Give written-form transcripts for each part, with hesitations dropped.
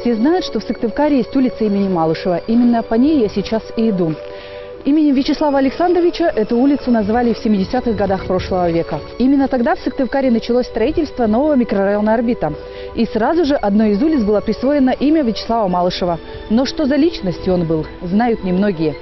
Все знают, что в Сыктывкаре есть улица имени Малышева. Именно по ней я сейчас и иду. Именем Вячеслава Александровича эту улицу назвали в 70-х годах прошлого века. Именно тогда в Сыктывкаре началось строительство нового микрорайона «Орбита». И сразу же одной из улиц было присвоено имя Вячеслава Малышева. Но что за личностью он был, знают немногие.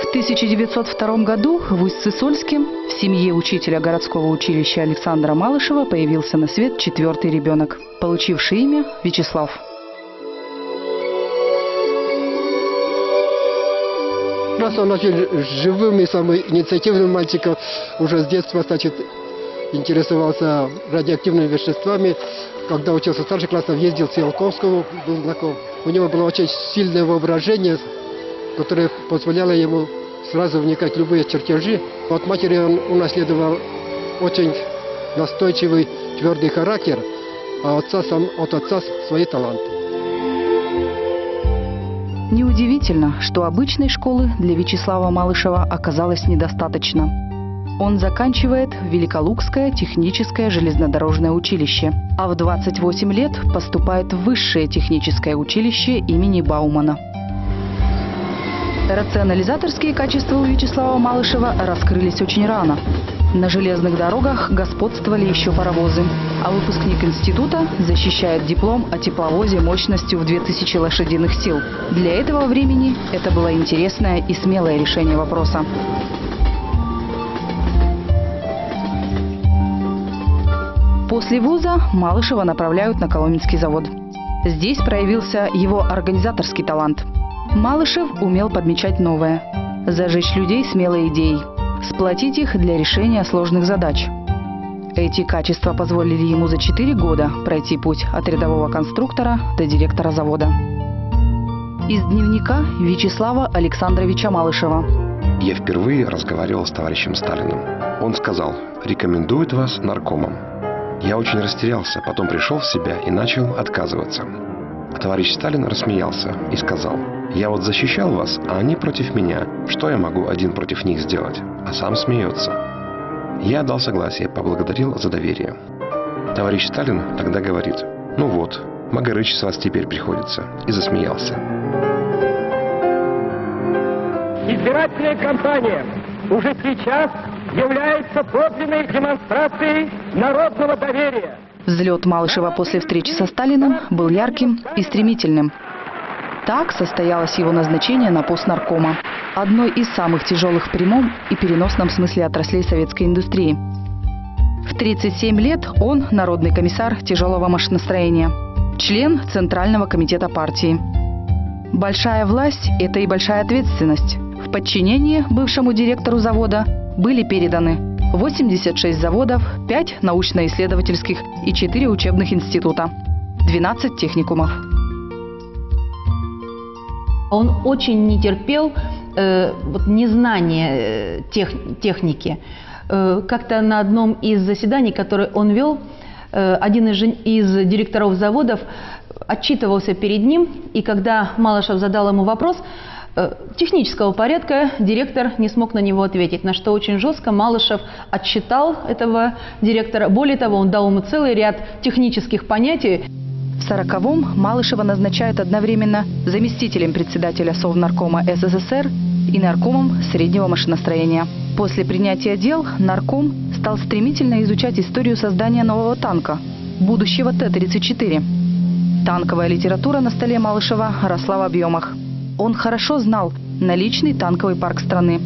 В 1902 году в Усть-Сысольске в семье учителя городского училища Александра Малышева появился на свет 4-й ребенок, получивший имя Вячеслав. Раз он очень живым и самым инициативным мальчиком, уже с детства, значит, интересовался радиоактивными веществами. Когда учился в старших классах, ездил в Циолковского, был знаком. У него было очень сильное воображение, которое позволяло ему сразу вникать в любые чертежи. От матери он унаследовал очень настойчивый, твердый характер, а от отца свои таланты. Неудивительно, что обычной школы для Вячеслава Малышева оказалось недостаточно. Он заканчивает Великолукское техническое железнодорожное училище, а в 28 лет поступает в Высшее техническое училище имени Баумана. Рационализаторские качества у Вячеслава Малышева раскрылись очень рано. На железных дорогах господствовали еще паровозы, а выпускник института защищает диплом о тепловозе мощностью в 2000 лошадиных сил. Для этого времени это было интересное и смелое решение вопроса. После вуза Малышева направляют на Коломенский завод. Здесь проявился его организаторский талант. Малышев умел подмечать новое, зажечь людей смелой идеей, сплотить их для решения сложных задач. Эти качества позволили ему за 4 года пройти путь от рядового конструктора до директора завода. Из дневника Вячеслава Александровича Малышева. Я впервые разговаривал с товарищем Сталиным. Он сказал: рекомендует вас наркомом. Я очень растерялся, потом пришел в себя и начал отказываться. Товарищ Сталин рассмеялся и сказал: я вот защищал вас, а они против меня. Что я могу один против них сделать? А сам смеется. Я дал согласие, поблагодарил за доверие. Товарищ Сталин тогда говорит: ну вот, Магарыч с вас теперь приходится. И засмеялся. Избирательная кампания уже сейчас является подлинной демонстрацией народного доверия. Взлет Малышева после встречи со Сталиным был ярким и стремительным. Так состоялось его назначение на пост наркома, одной из самых тяжелых в прямом и переносном смысле отраслей советской индустрии. В 37 лет он народный комиссар тяжелого машиностроения, член Центрального комитета партии. Большая власть – это и большая ответственность. В подчинении бывшему директору завода были переданы 86 заводов, 5 научно-исследовательских и 4 учебных института, 12 техникумов. Он очень не терпел незнания техники. Как-то на одном из заседаний, которые он вел, один из директоров заводов отчитывался перед ним, и когда Малышев задал ему вопрос технического порядка, директор не смог на него ответить, на что очень жестко Малышев отчитал этого директора. Более того, он дал ему целый ряд технических понятий. В 1940-м Малышева назначают одновременно заместителем председателя Совнаркома СССР и наркомом среднего машиностроения. После принятия дел нарком стал стремительно изучать историю создания нового танка, будущего Т-34. Танковая литература на столе Малышева росла в объемах. Он хорошо знал наличный танковый парк страны,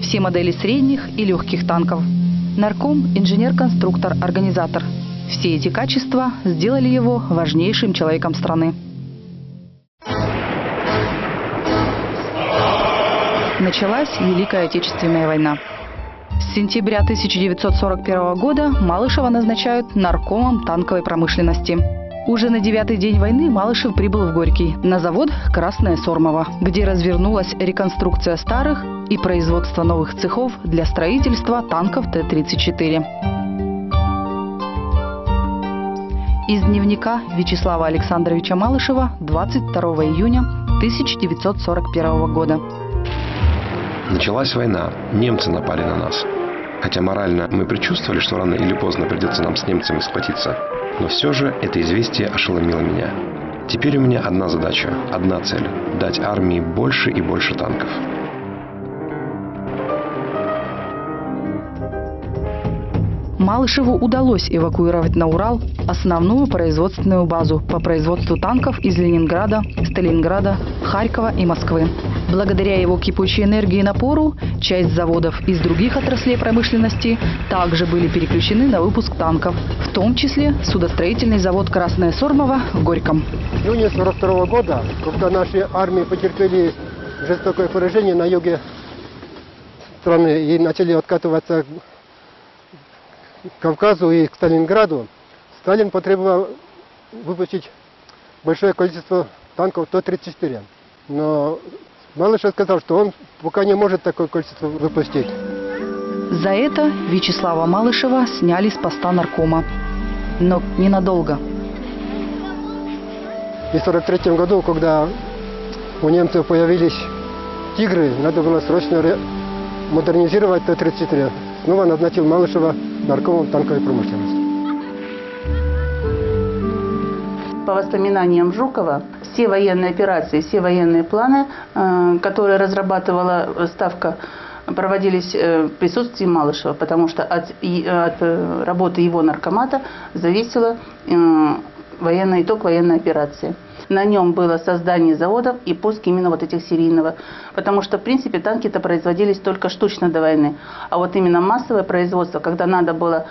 все модели средних и легких танков. Нарком – инженер-конструктор, организатор. Все эти качества сделали его важнейшим человеком страны. Началась Великая Отечественная война. С сентября 1941 года Малышева назначают наркомом танковой промышленности. Уже на 9-й день войны Малышев прибыл в Горький, на завод «Красное Сормово», где развернулась реконструкция старых и производство новых цехов для строительства танков Т-34. Из дневника Вячеслава Александровича Малышева 22 июня 1941 года. Началась война. Немцы напали на нас. Хотя морально мы предчувствовали, что рано или поздно придется нам с немцами схватиться. Но все же это известие ошеломило меня. Теперь у меня одна задача, одна цель – дать армии больше и больше танков. Малышеву удалось эвакуировать на Урал основную производственную базу по производству танков из Ленинграда, Сталинграда, Харькова и Москвы. Благодаря его кипучей энергии и напору, часть заводов из других отраслей промышленности также были переключены на выпуск танков, в том числе судостроительный завод «Красная Сормова» в Горьком. В июне 1942 года, когда наши армии потерпели жестокое поражение на юге страны и начали откатываться к Кавказу и к Сталинграду, Сталин потребовал выпустить большое количество танков Т-34. Но Малышев сказал, что он пока не может такое количество выпустить. За это Вячеслава Малышева сняли с поста наркома. Но ненадолго. И в 1943 году, когда у немцев появились «Тигры», надо было срочно модернизировать Т-34. Снова назначил Малышева наркомом танковой промышленности. По воспоминаниям Жукова, все военные операции, все военные планы, которые разрабатывала Ставка, проводились в присутствии Малышева, потому что от работы его наркомата зависел итог военной операции. На нем было создание заводов и пуск именно вот этих серийного. Потому что, в принципе, танки-то производились только штучно до войны. А вот именно массовое производство, когда надо было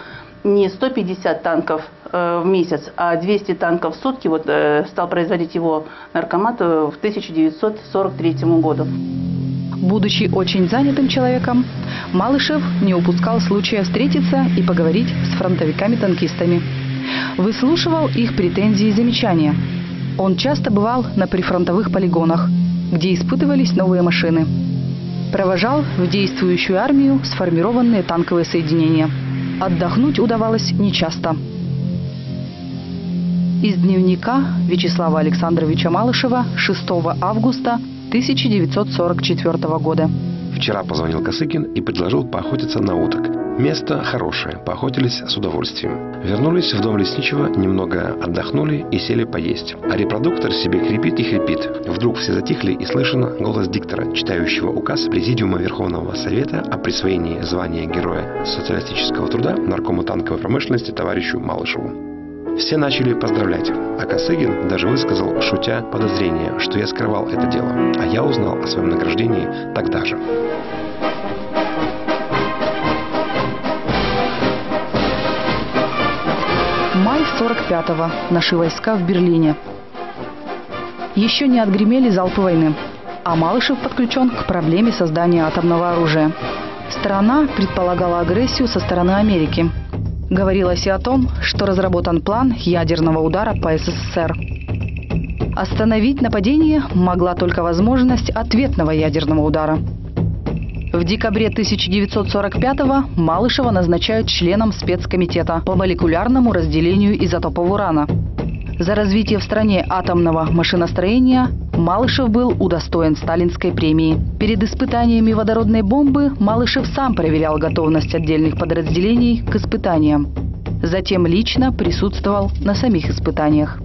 не 150 танков в месяц, а 200 танков в сутки, вот стал производить его наркомат в 1943 году. Будучи очень занятым человеком, Малышев не упускал случая встретиться и поговорить с фронтовиками-танкистами. Выслушивал их претензии и замечания. Он часто бывал на прифронтовых полигонах, где испытывались новые машины. Провожал в действующую армию сформированные танковые соединения. Отдохнуть удавалось нечасто. Из дневника Вячеслава Александровича Малышева 6 августа 1944 года. Вчера позвонил Косыгин и предложил поохотиться на уток. Место хорошее, поохотились с удовольствием. Вернулись в дом лесничего, немного отдохнули и сели поесть. А репродуктор себе хрипит и хрипит. Вдруг все затихли и слышен голос диктора, читающего указ Президиума Верховного Совета о присвоении звания Героя социалистического труда наркому танковой промышленности товарищу Малышеву. Все начали поздравлять, а Косыгин даже высказал, шутя, подозрение, что я скрывал это дело, а я узнал о своем награждении тогда же. Май 45-го. Наши войска в Берлине. Еще не отгремели залпы войны, а Малышев подключен к проблеме создания атомного оружия. Страна предполагала агрессию со стороны Америки. Говорилось и о том, что разработан план ядерного удара по СССР. Остановить нападение могла только возможность ответного ядерного удара. В декабре 1945-го Малышева назначают членом спецкомитета по молекулярному разделению изотопов урана. За развитие в стране атомного машиностроения Малышев был удостоен сталинской премии. Перед испытаниями водородной бомбы Малышев сам проверял готовность отдельных подразделений к испытаниям. Затем лично присутствовал на самих испытаниях.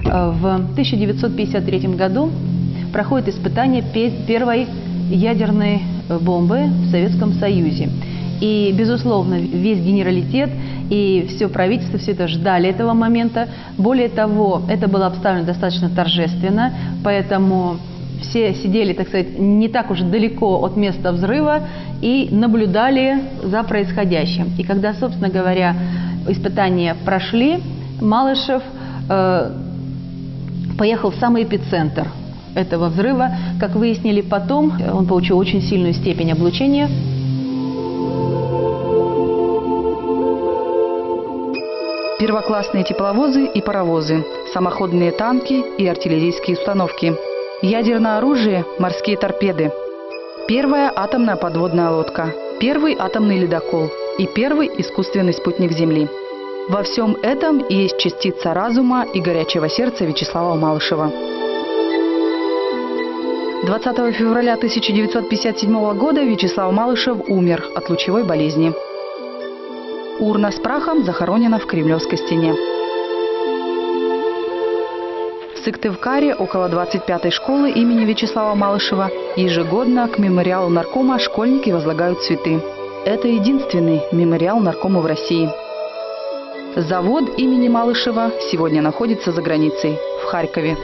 В 1953 году проходит испытание первой ядерной бомбы в Советском Союзе. И, безусловно, весь генералитет и все правительство, все это ждали этого момента. Более того, это было обставлено достаточно торжественно, поэтому все сидели, так сказать, не так уж далеко от места взрыва и наблюдали за происходящим. И когда, собственно говоря, испытания прошли, Малышев поехал в самый эпицентр этого взрыва. Как выяснили потом, он получил очень сильную степень облучения. Первоклассные тепловозы и паровозы, самоходные танки и артиллерийские установки, ядерное оружие, морские торпеды, первая атомная подводная лодка, первый атомный ледокол и первый искусственный спутник Земли. Во всем этом есть частица разума и горячего сердца Вячеслава Малышева. 20 февраля 1957 года Вячеслав Малышев умер от лучевой болезни. Урна с прахом захоронена в Кремлевской стене. В Сыктывкаре, около 25-й школы имени Вячеслава Малышева, ежегодно к мемориалу наркома школьники возлагают цветы. Это единственный мемориал наркома в России. Завод имени Малышева сегодня находится за границей, в Харькове.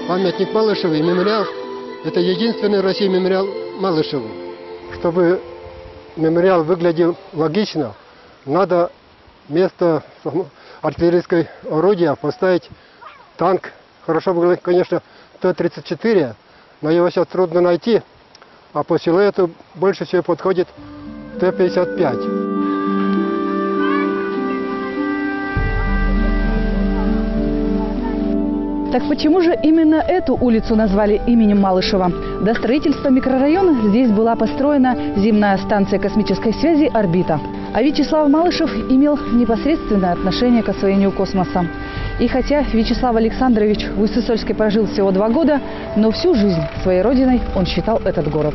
Памятник Малышеву и мемориал – это единственный в России мемориал Малышеву. Чтобы мемориал выглядел логично, надо вместо артиллерийской орудия поставить танк. Хорошо было, конечно, Т-34, но его сейчас трудно найти, а по силуэту больше всего подходит Т-55. Так почему же именно эту улицу назвали именем Малышева? До строительства микрорайона здесь была построена земная станция космической связи «Орбита». А Вячеслав Малышев имел непосредственное отношение к освоению космоса. И хотя Вячеслав Александрович в Усть-Сысольске прожил всего 2 года, но всю жизнь своей родиной он считал этот город.